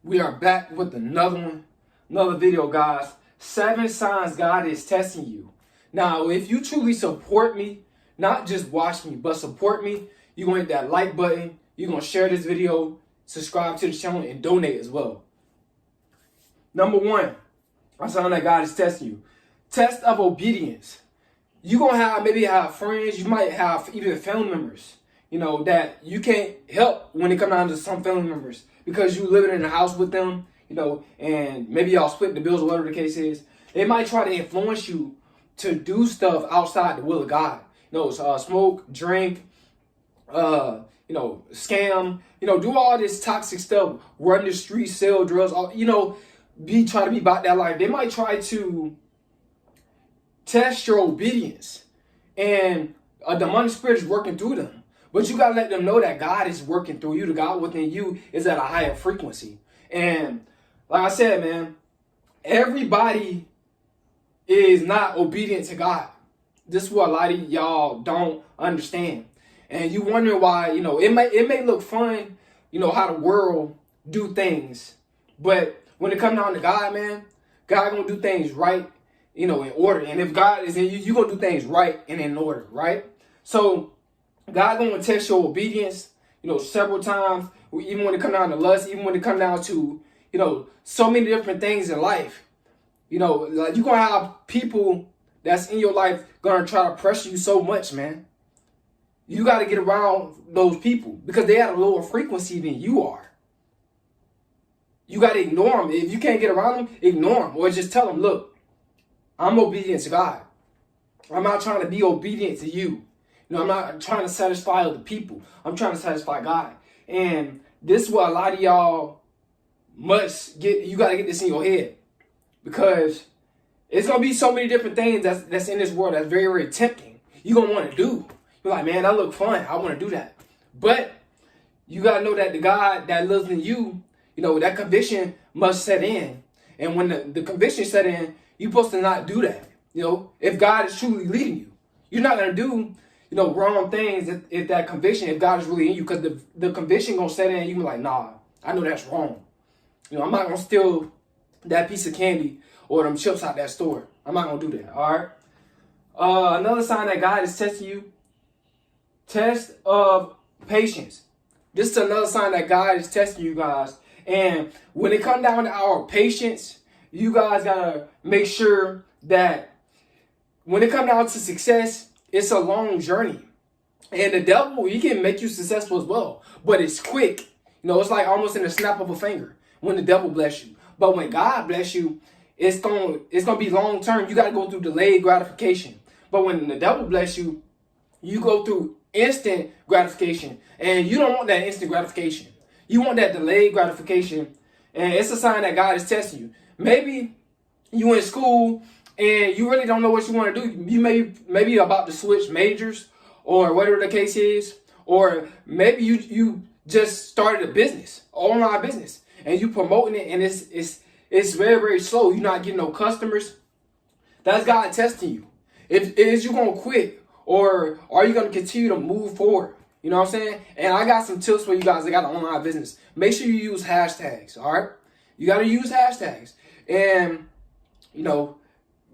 We are back with another one, another video, guys. 7 signs God is testing you. Now, if you truly support me, not just watch me, but support me, you're going to hit that like button, you're going to share this video, subscribe to the channel, and donate as well. Number 1, a sign that God is testing you. Test of obedience. You're going to maybe have friends, you might have even family members, that you can't help when it comes down to some family members because you living in a house with them, and maybe y'all split the bills or whatever the case is. They might try to influence you to do stuff outside the will of God. Smoke, drink, scam, do all this toxic stuff, run the streets, sell drugs, try to be about that life. They might try to test your obedience, and a demonic spirit is working through them. But you gotta let them know that God is working through you. The God within you is at a higher frequency. And like I said, man, everybody is not obedient to God. This is what a lot of y'all don't understand. And you wonder why, it may look fun, how the world do things. But when it comes down to God, man, God gonna do things right, in order. And if God is in you, you're gonna do things right and in order, right? So God gonna test your obedience, several times, even when it comes down to lust, even when it comes down to, so many different things in life. Like you're gonna have people that's in your life gonna try to pressure you so much, man. You gotta get around those people because they at a lower frequency than you are. You gotta ignore them. If you can't get around them, ignore them. Or just tell them, look, I'm obedient to God. I'm not trying to be obedient to you. I'm not trying to satisfy other people. I'm trying to satisfy God. And this is what a lot of y'all must get. You got to get this in your head. Because it's going to be so many different things that's in this world that's very, very tempting. You're going to want to do. You're like, man, that look fun. I want to do that. But you got to know that the God that lives in you, that conviction must set in. And when the conviction set in, you're supposed to not do that. If God is truly leading you, you're not going to do wrong things if that conviction, if God is really in you, because the conviction gonna set in and you be like, nah, I know that's wrong. I'm not gonna steal that piece of candy or them chips out that store. I'm not gonna do that, all right? Another sign that God is testing you, test of patience. This is another sign that God is testing you guys. And when it comes down to our patience, you guys gotta make sure that when it comes down to success, it's a long journey. And the devil, he can make you successful as well. But it's quick. It's like almost in the snap of a finger when the devil bless you. But when God bless you, it's gonna be long term. You got to go through delayed gratification. But when the devil bless you, you go through instant gratification. And you don't want that instant gratification. You want that delayed gratification. And it's a sign that God is testing you. Maybe you in school and you really don't know what you want to do. You maybe about to switch majors or whatever the case is. Or maybe you just started a business, online business, and you promoting it and it's very, very slow. You're not getting no customers. That's God testing you. Is you going to quit or are you going to continue to move forward? You know what I'm saying? And I got some tips for you guys that got an online business. Make sure you use hashtags, all right? You got to use hashtags. And,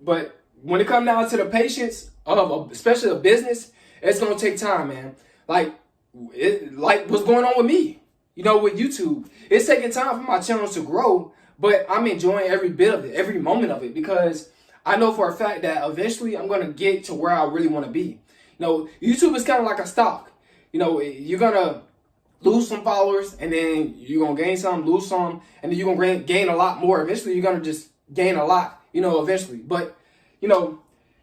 but when it comes down to the patience of especially a business, it's gonna take time, man. Like what's going on with me, with YouTube. It's taking time for my channel to grow, but I'm enjoying every bit of it, every moment of it, because I know for a fact that eventually I'm gonna get to where I really want to be. YouTube is kind of like a stock. You're gonna lose some followers, and then you're gonna gain some, lose some, and then you're gonna gain a lot more. Eventually, you're gonna just gain a lot, eventually. But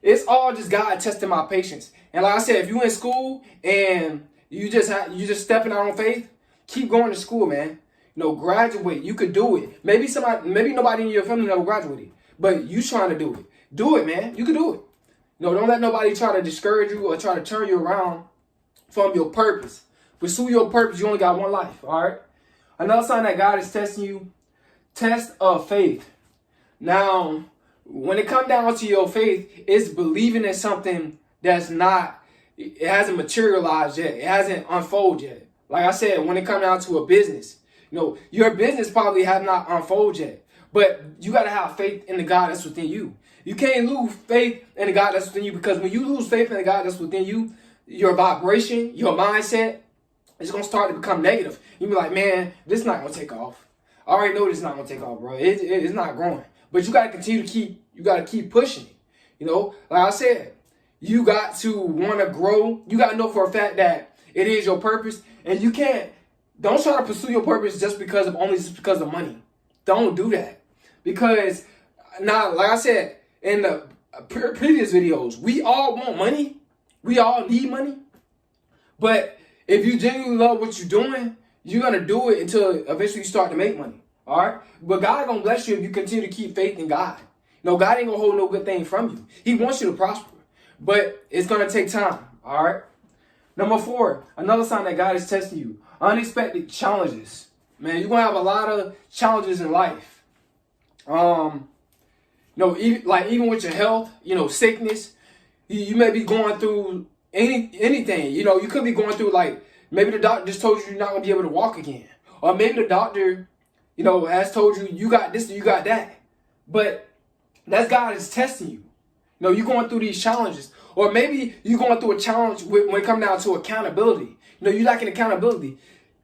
it's all just God testing my patience. And like I said, if you in school and you just stepping out on faith, keep going to school, man. Graduate. You could do it. Maybe nobody in your family never graduated, but you trying to do it. Do it, man. You can do it. Don't let nobody try to discourage you or try to turn you around from your purpose. Pursue your purpose. You only got one life, all right? Another sign that God is testing you, test of faith. Now, when it comes down to your faith, it's believing in something that's it hasn't materialized yet. It hasn't unfolded yet. Like I said, when it comes down to a business, Your business probably have not unfolded yet, but you got to have faith in the God that's within you. You can't lose faith in the God that's within you, because when you lose faith in the God that's within you, your vibration, your mindset, it's going to start to become negative. You be like, man, this is not going to take off. I already know this is not going to take off, bro. It's not growing. But you got to continue to keep pushing it. Like I said, you got to want to grow. You got to know for a fact that it is your purpose. And don't try to pursue your purpose just because of money. Don't do that. Because now, like I said in the previous videos, we all want money. We all need money. But if you genuinely love what you're doing, you're going to do it until eventually you start to make money. All right? But God going to bless you if you continue to keep faith in God. God ain't going to hold no good thing from you. He wants you to prosper. But it's going to take time. All right? Number 4, another sign that God is testing you. Unexpected challenges. Man, you're going to have a lot of challenges in life. Even with your health, sickness, you may be going through anything. You could be going through, maybe the doctor just told you you're not going to be able to walk again. Or maybe the doctor, has told you you got this or you got that. But that's God is testing you. You're going through these challenges. Or maybe you're going through a challenge when it comes down to accountability. You lacking accountability.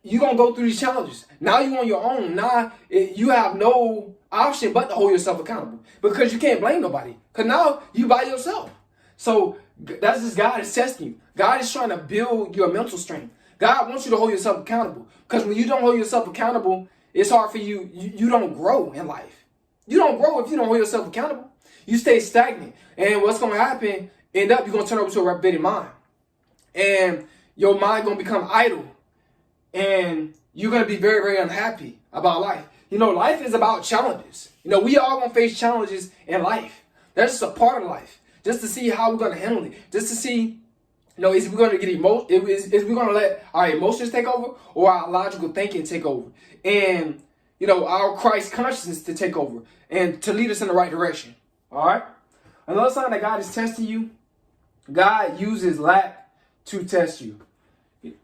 You're going to go through these challenges. Now you're on your own. Now you have no option but to hold yourself accountable. Because you can't blame nobody. Because now you by yourself. So that's just God is testing you. God is trying to build your mental strength. God wants you to hold yourself accountable. Because when you don't hold yourself accountable, it's hard for you. You don't grow in life. You don't grow if you don't hold yourself accountable. You stay stagnant. And what's going to happen, you're going to turn over to a reprobated mind. And your mind going to become idle. And you're going to be very, very unhappy about life. Life is about challenges. We all going to face challenges in life. That's just a part of life. Just to see how we're going to handle it. Just to see, is we going to get is we going to let our emotions take over or our logical thinking take over? And, our Christ consciousness to take over and to lead us in the right direction. All right? Another sign that God is testing you, God uses lack to test you.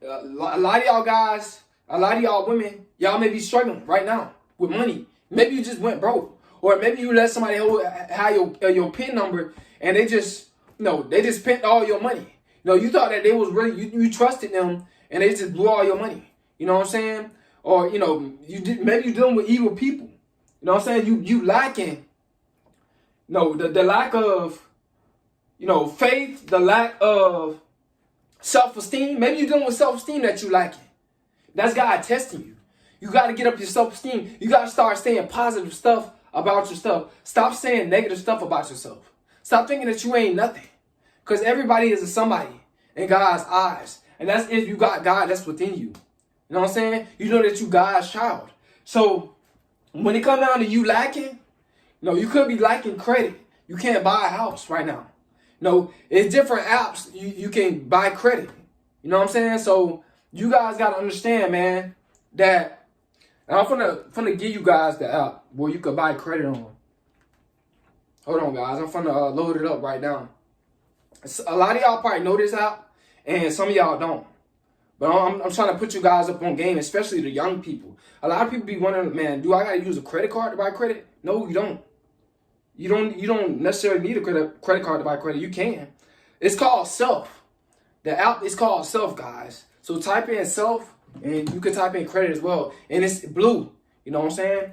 A lot of y'all guys, a lot of y'all women, y'all may be struggling right now with money. Maybe you just went broke. Or maybe you let somebody have your PIN number and they just spent all your money. You thought that they was really, you trusted them and they just blew all your money. You know what I'm saying? Or, maybe you're dealing with evil people. You know what I'm saying? You lacking, the lack of, faith, the lack of self-esteem. Maybe you're dealing with self-esteem that you lacking. That's God testing you. You got to get up your self-esteem. You got to start saying positive stuff about yourself. Stop saying negative stuff about yourself. Stop thinking that you ain't nothing. Because everybody is a somebody in God's eyes. And that's if you got God that's within you. You know what I'm saying? You know that you God's child. So when it comes down to you lacking, you could be lacking credit. You can't buy a house right now. It's different apps you can buy credit. You know what I'm saying? So you guys got to understand, man, that I'm finna give you guys the app where you can buy credit on. Hold on, guys. I'm finna load it up right now. A lot of y'all probably know this app, and some of y'all don't. But I'm trying to put you guys up on game, especially the young people. A lot of people be wondering, man, do I gotta use a credit card to buy credit? No, you don't. You don't necessarily need a credit card to buy credit. You can. It's called Self. The app is called Self, guys. So type in Self, and you can type in credit as well. And it's blue. You know what I'm saying?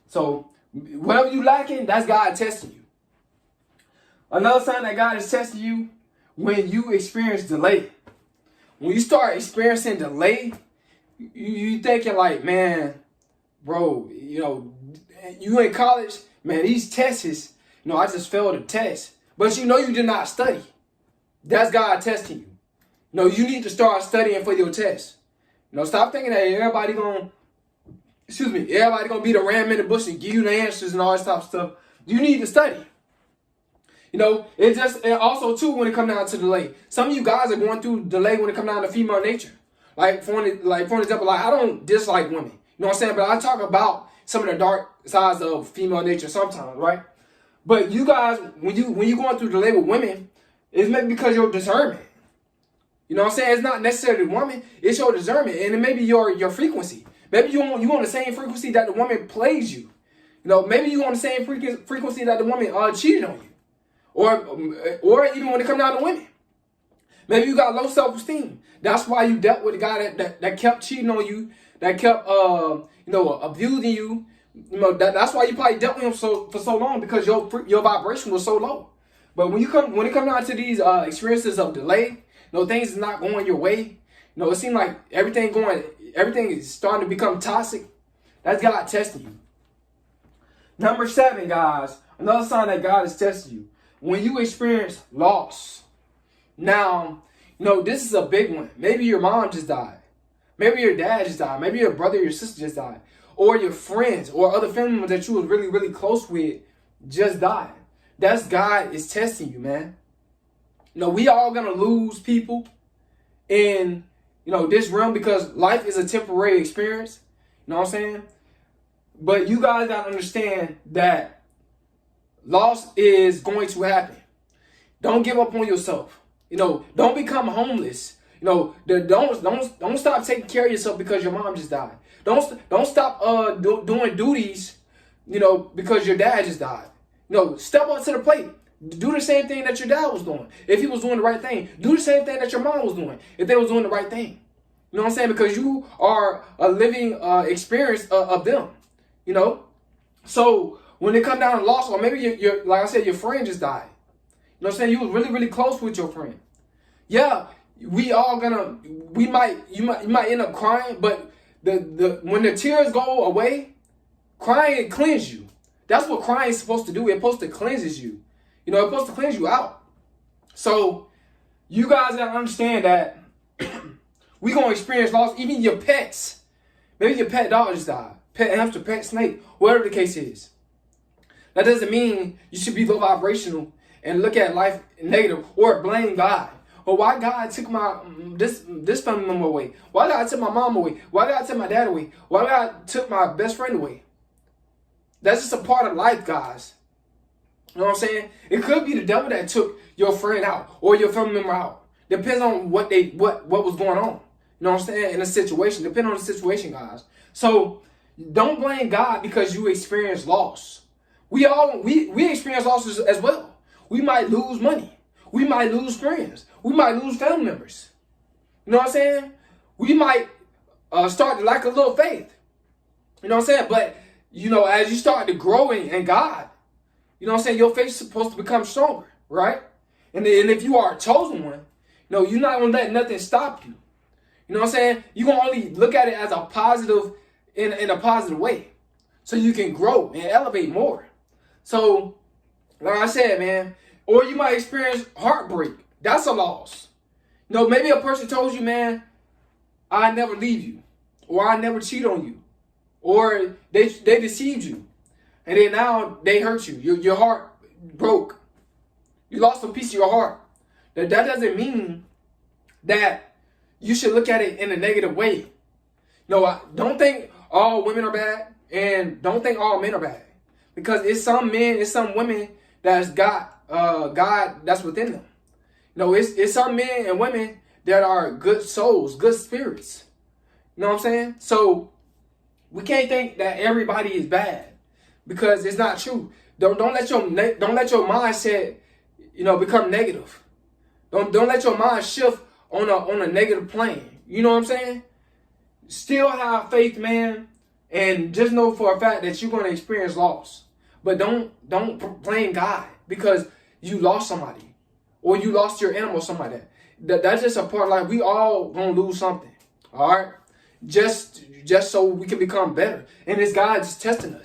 So whatever you lacking, that's God testing you. Another sign that God is testing you, when you experience delay. When you start experiencing delay, you thinking like, man, bro, you in college, man, these tests, I just failed a test. But you did not study. That's God testing you. You need to start studying for your test. Stop thinking that everybody gonna be the ram in the bush and give you the answers and all that type of stuff. You need to study. And also too, when it comes down to delay, some of you guys are going through delay when it comes down to female nature. For example, I don't dislike women. You know what I'm saying? But I talk about some of the dark sides of female nature sometimes, right? But you guys, when you going through delay with women, it's maybe because your discernment. You know what I'm saying? It's not necessarily the woman, it's your discernment, and it may be your frequency. Maybe you on the same frequency that the woman plays you. Maybe you on the same frequency that the woman cheated on you, or even when it comes down to women. Maybe you got low self-esteem. That's why you dealt with a guy that kept cheating on you, that kept abusing you. That's why you probably dealt with him for so long, because your vibration was so low. But when it comes down to these experiences of delay, things is not going your way. It seems like everything is starting to become toxic. That's God testing you. Number 7, guys, another sign that God is testing you. When you experience loss. Now, this is a big one. Maybe your mom just died. Maybe your dad just died. Maybe your brother or your sister just died. Or your friends or other family members that you was really, really close with just died. That's God is testing you, man. We all going to lose people in, this realm, because life is a temporary experience. You know what I'm saying? But you guys got to understand that loss is going to happen. Don't give up on yourself. Don't become homeless. Don't stop taking care of yourself because your mom just died. Don't stop doing duties, because your dad just died. Step up to the plate. Do the same thing that your dad was doing. If he was doing the right thing, do the same thing that your mom was doing if they was doing the right thing. You know what I'm saying? Because you are a living experience of them. So when it come down to loss, or maybe your like I said, your friend just died. You know what I'm saying? You was really, really close with your friend. Yeah, you might end up crying, but when the tears go away, crying cleanses you. That's what crying is supposed to do. It's supposed to cleanses you. It's supposed to cleanse you out. So you guys gotta understand that we're gonna experience loss. Even your pets. Maybe your pet dog just died. Pet hamster, pet snake, whatever the case is. That doesn't mean you should be low vibrational and look at life negative or blame God. Or why God took this family member away? Why God took my mom away? Why God took my dad away? Why God took my best friend away? That's just a part of life, guys. You know what I'm saying? It could be the devil that took your friend out or your family member out. Depends on what was going on. You know what I'm saying? In a situation. Depending on the situation, guys. So don't blame God because you experience loss. We experience losses as well. We might lose money. We might lose friends. We might lose family members. You know what I'm saying? We might start to lack a little faith. You know what I'm saying? But, as you start to grow in God, you know what I'm saying, your faith is supposed to become stronger, right? And if you are a chosen one, you're not going to let nothing stop you. You know what I'm saying? You're going to only look at it as a positive, in a positive way. So you can grow and elevate more. So, like I said, man, or you might experience heartbreak. That's a loss. Maybe a person told you, man, I never leave you. Or I never cheat on you. Or they deceived you. And then now they hurt you. Your heart broke. You lost a piece of your heart. That doesn't mean that you should look at it in a negative way. Don't think all women are bad. And don't think all men are bad. Because it's some men, it's some women that's got God that's within them. It's some men and women that are good souls, good spirits. You know what I'm saying? So we can't think that everybody is bad, because it's not true. Don't let your mindset, become negative. Don't let your mind shift on a negative plane. You know what I'm saying? Still have faith, man, and just know for a fact that you're going to experience loss. But don't blame God because you lost somebody, or you lost your animal, something like that. That's just a part of life. We all gonna lose something. All right, just so we can become better, and it's God just testing us.